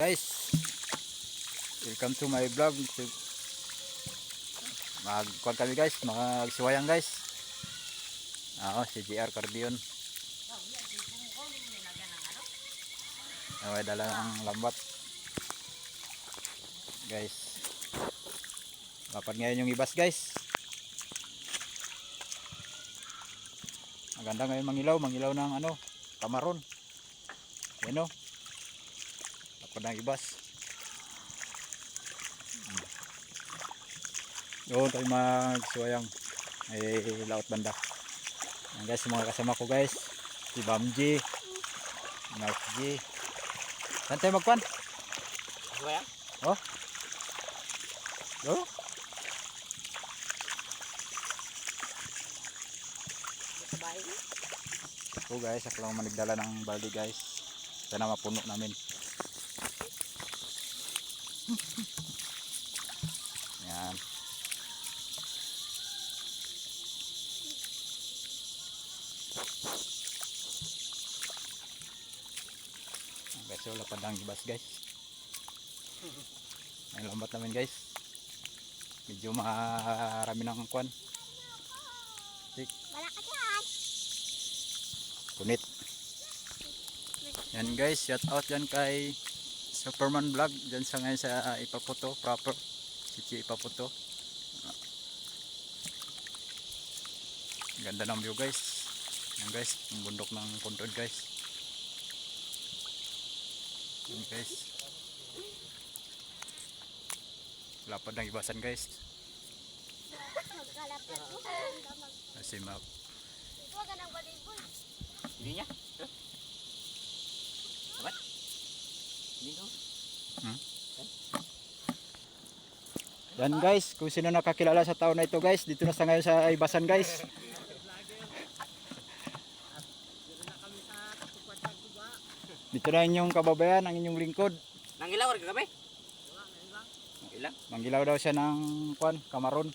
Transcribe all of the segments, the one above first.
Guys, welcome to my vlog. Magkuhan kami guys, magsiwayang guys. Si JR Cardion. Dala ng lambat. Guys, lapad ngayon yung ibas guys. Maganda ngayon mangilaw ng kamaron. Yan o. Lapad ng ibas. Doon tayo magsiwayang laot banda. Yan guys, mga kasama ko guys, si Bamji, Mark G. Saan tayo magpan? Siwayang? Oh. Sa bahay niya? Ako guys, ako lang manigdala ng balde guys. Sana mapuno namin. Yan. Guys, so lapad ang ibas guys. Ang lambat namin guys. Medyo marami ng kwan. Kunit. Yan guys, shout out yan kay Superman Vlog. Dyan sa ngayon sa Ipaputo proper. Si Ipaputo. Ganda ng view guys. Yan guys, yung bundok ng puntod guys. Yan guys. Lapad ng ibasan guys. Kasi map. Hindi niya? Dapat? Hindi ko? Yan guys, kung sino nakakilala sa tao na ito guys, dito na sa ngayon sa ibasan guys. Dito na inyong kababayan, ang inyong lingkod. Nangilaw ka kami? Nangilaw? Manggilaw daw siya ng kwan, kamaron.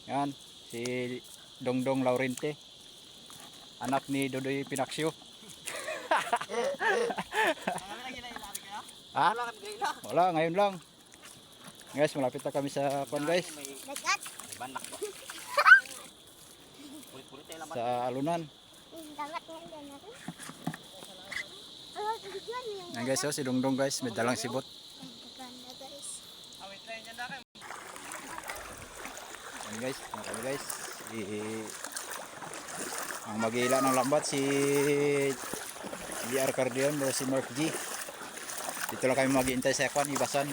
Yan, si Dongdong Laurente. Anak ni Dodoy Pinaksyo. Ha? Wala, ngayon lang. Guys, malapit na kami sa kwan guys. May banak ba? Pulit-pulit tayo lambat. Sa alunan. Yan guys, si Dongdong guys, may dalang sibot. Yan guys, mga kami guys. Ang mag-iila ng lambat si JR Cardion o si Mark G. Dito lang kami mag-iintay sa kwan, ibasan.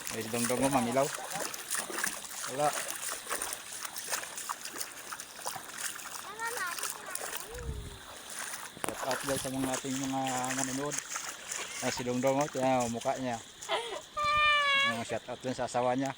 May Dongdong mo, mangilaw. Wala. Shout out guys sa mga ating mga manonood. Si Dongdong mo, tiyan ang mukha niya. Shout out dun sa asawa niya.